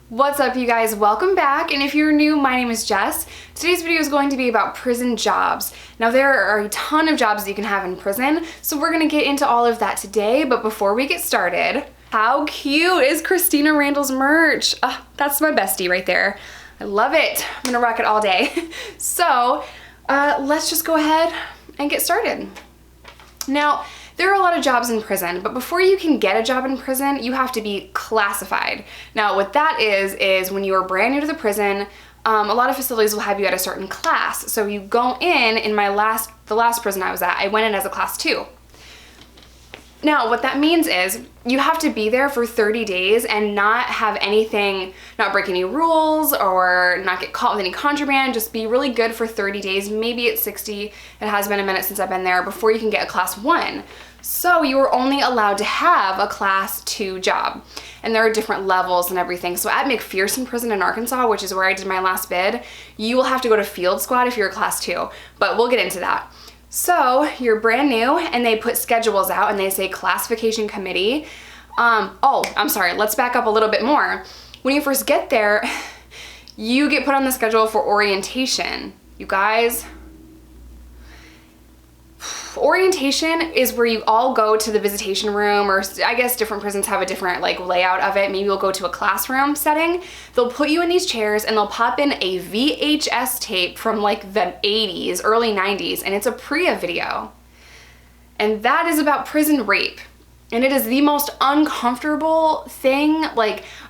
What's up, you guys? Welcome back, and if you're new, my name is Jess. Today's video is going to be about prison jobs. Now, there are a ton of jobs that you can have in prison, so we're gonna get into all of that today, but before we get started, how cute is Christina Randall's merch? That's my bestie right there. I love it. I'm gonna rock it all day. So, let's just go ahead and get started. Now, there are a lot of jobs in prison, but before you can get a job in prison, you have to be classified. Now, what that is when you are brand new to the prison, a lot of facilities will have you at a certain class. So you go in the last prison I was at, I went in as a class 2. Now, what that means is you have to be there for 30 days and not have anything, not break any rules or not get caught with any contraband, just be really good for 30 days, maybe it's 60. It has been a minute since I've been there before you can get a class 1. So you are only allowed to have a class 2 job. And there are different levels and everything. So at McPherson Prison in Arkansas, which is where I did my last bid, you will have to go to field squad if you're a class 2, but we'll get into that. So you're brand new and they put schedules out and they say classification committee. I'm sorry, let's back up a little bit more. When you first get there, you get put on the schedule for orientation. You guys, orientation is where you all go to the visitation room, or I guess different prisons have a different layout of it. Maybe you'll go to a classroom setting. They'll put you in these chairs and they'll pop in a VHS tape from the 80s, early 90s, and it's a Prea video. And that is about prison rape. And it is the most uncomfortable thing.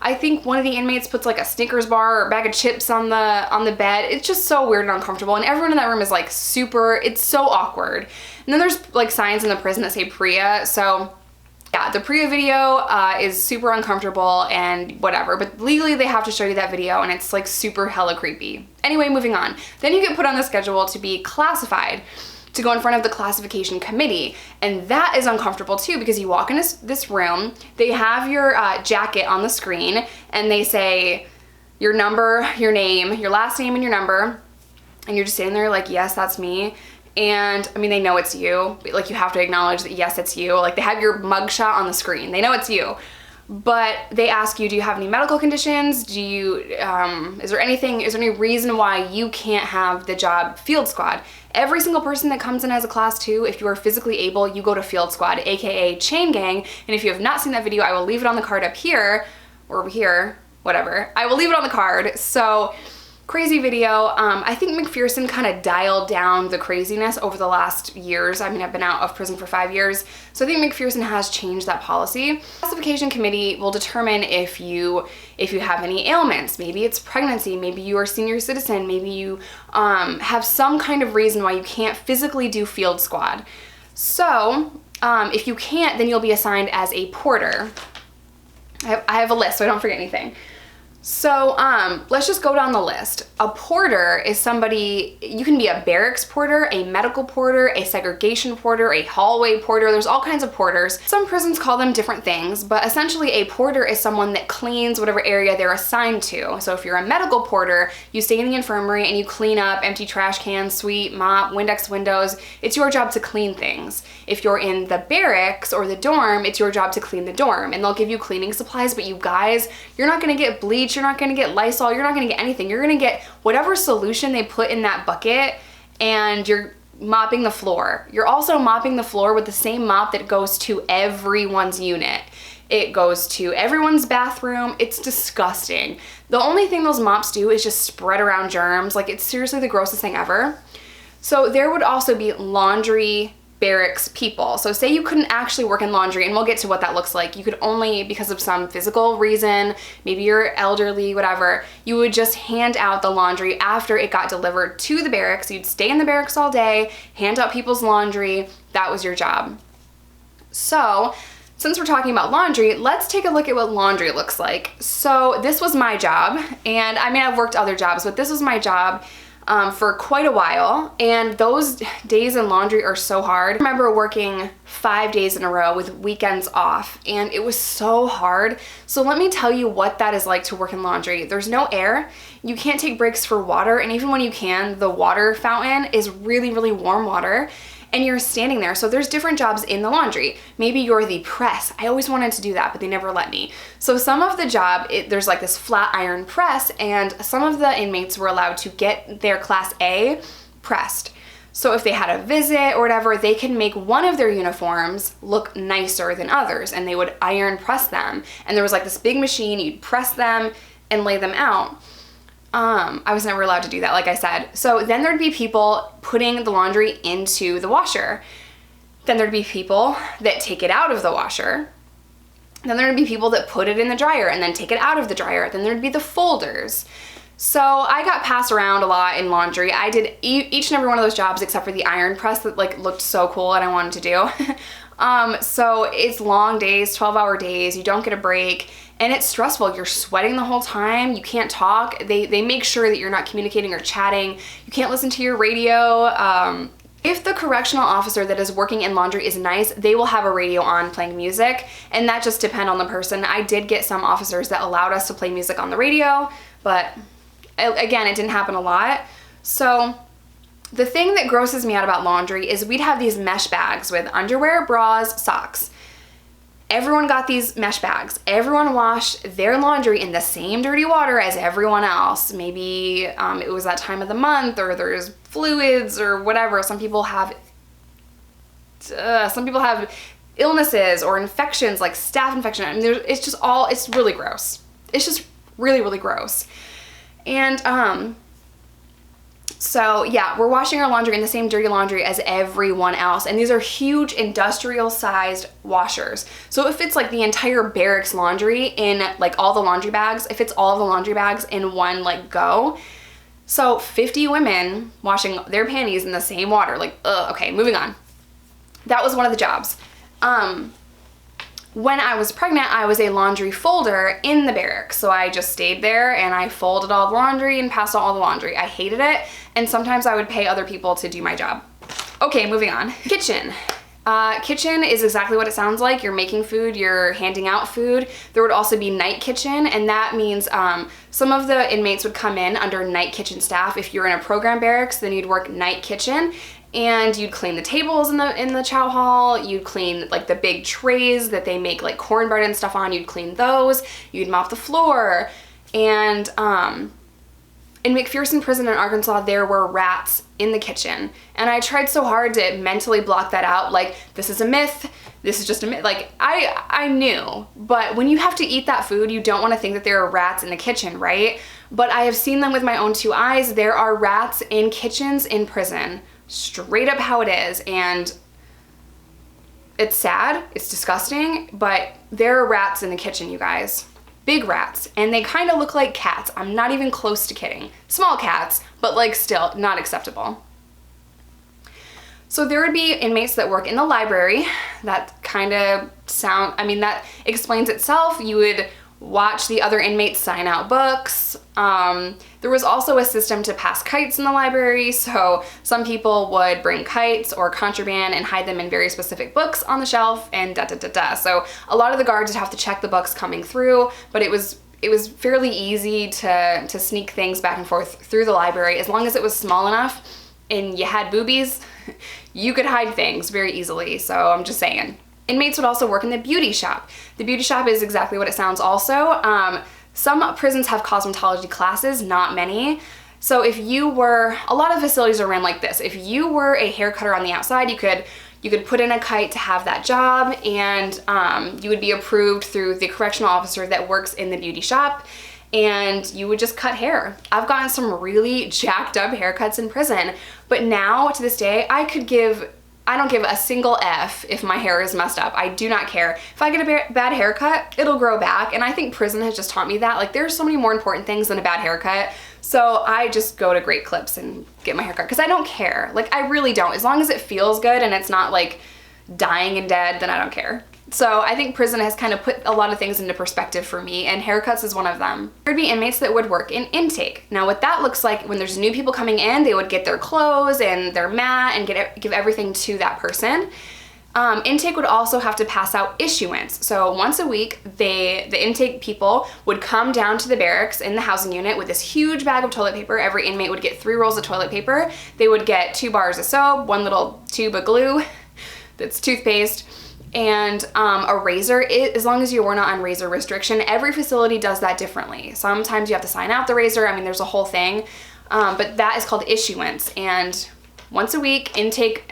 I think one of the inmates puts a Snickers bar or a bag of chips on the bed. It's just so weird and uncomfortable. And everyone in that room is it's so awkward. And then there's signs in the prison that say Prea. So yeah, the Prea video is super uncomfortable and whatever, but legally they have to show you that video and it's super hella creepy. Anyway, moving on. Then you get put on the schedule to be classified, to go in front of the classification committee. And that is uncomfortable too, because you walk into this room, they have your jacket on the screen and they say your number, your name, your last name and your number. And you're just sitting there yes, that's me. And I mean, they know it's you, but you have to acknowledge that yes, it's you. They have your mugshot on the screen. They know it's you. But they ask you, do you have any medical conditions? Do you, is there any reason why you can't have the job field squad? Every single person that comes in as a class 2, if you are physically able, you go to field squad, AKA chain gang. And if you have not seen that video, I will leave it on the card up here, or over here, whatever. I will leave it on the card. So crazy video. I think McPherson kind of dialed down the craziness over the last years. I mean, I've been out of prison for 5 years, so I think McPherson has changed that policy. Classification committee will determine if you have any ailments. Maybe it's pregnancy, maybe you are a senior citizen, maybe you have some kind of reason why you can't physically do field squad. So if you can't, then you'll be assigned as a porter. I have a list so I don't forget anything. So let's just go down the list. A porter is somebody, you can be a barracks porter, a medical porter, a segregation porter, a hallway porter. There's all kinds of porters. Some prisons call them different things, but essentially a porter is someone that cleans whatever area they're assigned to. So if you're a medical porter, you stay in the infirmary and you clean up empty trash cans, sweep, mop, Windex windows. It's your job to clean things. If you're in the barracks or the dorm, it's your job to clean the dorm, and they'll give you cleaning supplies, but you guys, you're not gonna get bleach, you're not gonna get Lysol, you're not gonna get anything. You're gonna get whatever solution they put in that bucket, and you're mopping the floor. You're also mopping the floor with the same mop that goes to everyone's unit. It goes to everyone's bathroom. It's disgusting. The only thing those mops do is just spread around germs. It's seriously the grossest thing ever. So there would also be laundry barracks people. So say you couldn't actually work in laundry, and we'll get to what that looks like. You could only, because of some physical reason, maybe you're elderly, whatever, you would just hand out the laundry after it got delivered to the barracks. You'd stay in the barracks all day, hand out people's laundry. That was your job. So since we're talking about laundry, let's take a look at what laundry looks like. So this was my job, and I mean, I've worked other jobs, but this was my job for quite a while, and those days in laundry are so hard. I remember working 5 days in a row with weekends off, and it was so hard. So let me tell you what that is like to work in laundry. There's no air, you can't take breaks for water, and even when you can, the water fountain is really, really warm water, and you're standing there. So there's different jobs in the laundry. Maybe you're the press. I always wanted to do that, but they never let me. So some of the job, there's like this flat iron press, and some of the inmates were allowed to get their class A pressed. So if they had a visit or whatever, they could make one of their uniforms look nicer than others, and they would iron press them. And there was like this big machine, you'd press them and lay them out. I was never allowed to do that, like I said. So then there'd be people putting the laundry into the washer. Then there'd be people that take it out of the washer. Then there'd be people that put it in the dryer and then take it out of the dryer. Then there'd be the folders. So I got passed around a lot in laundry. I did each and every one of those jobs except for the iron press that like looked so cool and I wanted to do. So it's long days, 12-hour days, you don't get a break, and it's stressful. You're sweating the whole time, you can't talk. They make sure that you're not communicating or chatting. You can't listen to your radio. If the correctional officer that is working in laundry is nice, they will have a radio on playing music, and that just depends on the person. I did get some officers that allowed us to play music on the radio, but again, it didn't happen a lot. So the thing that grosses me out about laundry is we'd have these mesh bags with underwear, bras, socks. Everyone got these mesh bags. Everyone washed their laundry in the same dirty water as everyone else. Maybe it was that time of the month, or there's fluids or whatever. Some people have illnesses or infections, like staph infection. I mean, it's really gross. It's just really, really gross. And so yeah, we're washing our laundry in the same dirty laundry as everyone else. And these are huge industrial sized washers. So it fits like the entire barracks laundry in like all the laundry bags. It fits all of the laundry bags in one like go. So 50 women washing their panties in the same water. Like, ugh, okay, moving on. That was one of the jobs. When I was pregnant, I was a laundry folder in the barracks. So I just stayed there and I folded all the laundry and passed out all the laundry. I hated it. And sometimes I would pay other people to do my job. Okay, moving on. Kitchen. Kitchen is exactly what it sounds like. You're making food, you're handing out food. There would also be night kitchen, and that means some of the inmates would come in under night kitchen staff. If you're in a program barracks, then you'd work night kitchen. And you'd clean the tables in the chow hall, you'd clean like the big trays that they make like cornbread and stuff on, you'd clean those, you'd mop the floor. And in McPherson Prison in Arkansas, there were rats in the kitchen. And I tried so hard to mentally block that out, like, this is a myth, this is just a myth. Like, I knew, but when you have to eat that food, you don't want to think that there are rats in the kitchen, right? But I have seen them with my own two eyes. There are rats in kitchens in prison. Straight up how it is, and it's sad, it's disgusting, but there are rats in the kitchen, you guys. Big rats, and they kind of look like cats. I'm not even close to kidding. Small cats, but like still not acceptable. So there would be inmates that work in the library. That kind of that explains itself. You would watch the other inmates sign out books. There was also a system to pass kites in the library, so some people would bring kites or contraband and hide them in very specific books on the shelf, and So a lot of the guards would have to check the books coming through, but it was fairly easy to sneak things back and forth through the library. As long as it was small enough and you had boobies, you could hide things very easily, so I'm just saying. Inmates would also work in the beauty shop. The beauty shop is exactly what it sounds also. Some prisons have cosmetology classes, not many. So if you were, a lot of facilities are ran like this. If you were a hair cutter on the outside, you could put in a kite to have that job, and you would be approved through the correctional officer that works in the beauty shop, and you would just cut hair. I've gotten some really jacked up haircuts in prison, but now to this day, I don't give a single F if my hair is messed up. I do not care. If I get a bad haircut, it'll grow back. And I think prison has just taught me that. Like, there's so many more important things than a bad haircut. So I just go to Great Clips and get my haircut because I don't care. Like, I really don't. As long as it feels good and it's not like dying and dead, then I don't care. So I think prison has kind of put a lot of things into perspective for me, and haircuts is one of them. There'd be inmates that would work in intake. Now what that looks like, when there's new people coming in, they would get their clothes and their mat and give everything to that person. Intake would also have to pass out issuance. So once a week, the intake people would come down to the barracks in the housing unit with this huge bag of toilet paper. Every inmate would get 3 rolls of toilet paper. They would get 2 bars of soap, 1 little tube of glue that's toothpaste, and a razor. As long as you were not on razor restriction, every facility does that differently. Sometimes you have to sign out the razor. I mean, there's a whole thing, but that is called issuance. And once a week, intake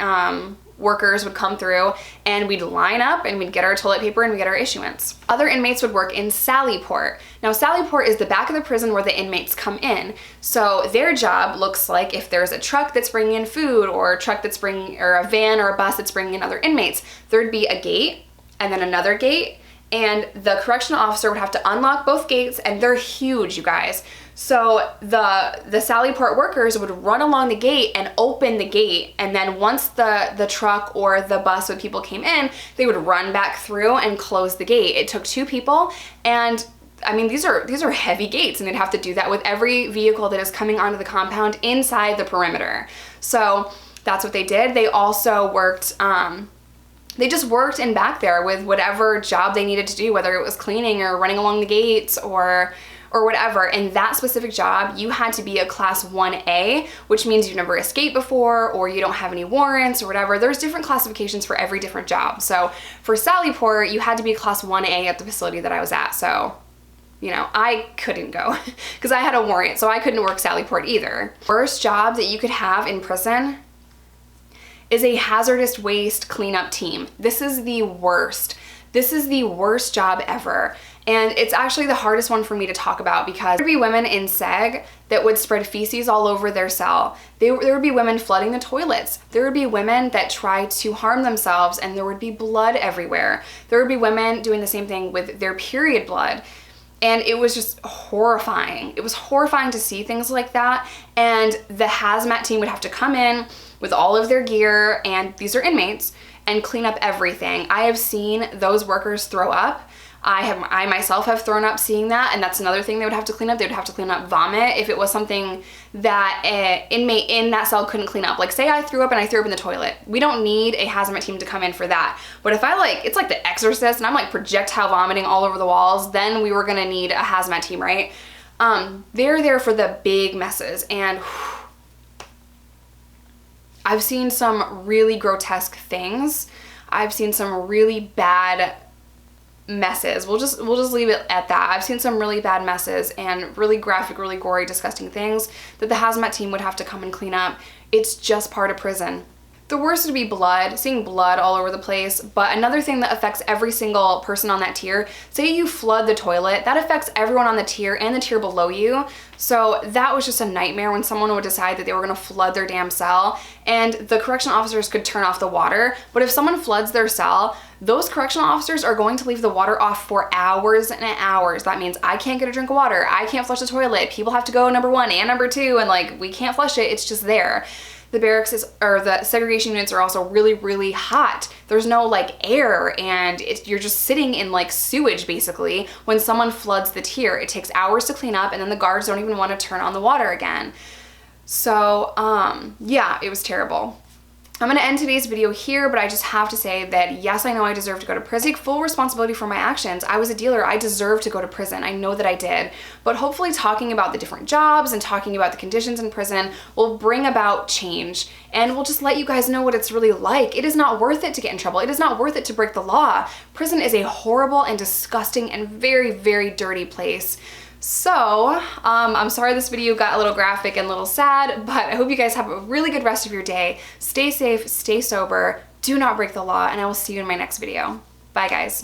workers would come through and we'd line up and we'd get our toilet paper and we'd get our issuance. Other inmates would work in Sallyport. Now Sallyport is the back of the prison where the inmates come in. So their job looks like if there's a truck that's bringing in food or a van or a bus that's bringing in other inmates, there'd be a gate and then another gate, and the correctional officer would have to unlock both gates, and they're huge, you guys. So the Sallyport workers would run along the gate and open the gate, and then once the truck or the bus with people came in, they would run back through and close the gate. It took 2 people, and I mean, these are heavy gates, and they'd have to do that with every vehicle that is coming onto the compound inside the perimeter. So that's what they did. They also worked, they just worked in back there with whatever job they needed to do, whether it was cleaning or running along the gates or whatever. In that specific job, you had to be a class 1A, which means you've never escaped before or you don't have any warrants or whatever. There's different classifications for every different job. So for Sallyport, you had to be class 1A at the facility that I was at. So, you know, I couldn't go because I had a warrant, so I couldn't work Sallyport either. Worst job that you could have in prison is a hazardous waste cleanup team. This is the worst. This is the worst job ever. And it's actually the hardest one for me to talk about because there would be women in seg that would spread feces all over their cell. There would be women flooding the toilets. There would be women that tried to harm themselves and there would be blood everywhere. There would be women doing the same thing with their period blood. And it was just horrifying. It was horrifying to see things like that. And the hazmat team would have to come in with all of their gear, and these are inmates, and clean up everything. I have seen those workers throw up. I myself have thrown up seeing that, and that's another thing they would have to clean up. They would have to clean up vomit if it was something that an inmate in that cell couldn't clean up. Like say I threw up and I threw up in the toilet. We don't need a hazmat team to come in for that. But if it's like The Exorcist and I'm like projectile vomiting all over the walls, then we were gonna need a hazmat team, right? They're there for the big messes, and I've seen some really grotesque things. I've seen some really bad messes. We'll just leave it at that. I've seen some really bad messes and really graphic, really gory, disgusting things that the hazmat team would have to come and clean up. It's just part of prison. The worst would be blood, seeing blood all over the place. But another thing that affects every single person on that tier, say you flood the toilet, that affects everyone on the tier and the tier below you. So that was just a nightmare when someone would decide that they were gonna flood their damn cell, and the correctional officers could turn off the water. But if someone floods their cell, those correctional officers are going to leave the water off for hours and hours. That means I can't get a drink of water, I can't flush the toilet, people have to go number 1 and number 2, and like we can't flush it, it's just there. The barracks or the segregation units are also really, really hot. There's no like air, and you're just sitting in like sewage basically when someone floods the tier. It takes hours to clean up, and then the guards don't even want to turn on the water again. So yeah, it was terrible. I'm gonna end today's video here, but I just have to say that yes, I know I deserve to go to prison. I take full responsibility for my actions. I was a dealer, I deserve to go to prison. I know that I did. But hopefully talking about the different jobs and talking about the conditions in prison will bring about change, and will just let you guys know what it's really like. It is not worth it to get in trouble. It is not worth it to break the law. Prison is a horrible and disgusting and very, very dirty place. So, I'm sorry this video got a little graphic and a little sad, but I hope you guys have a really good rest of your day. Stay safe, stay sober, do not break the law, and I will see you in my next video. Bye, guys.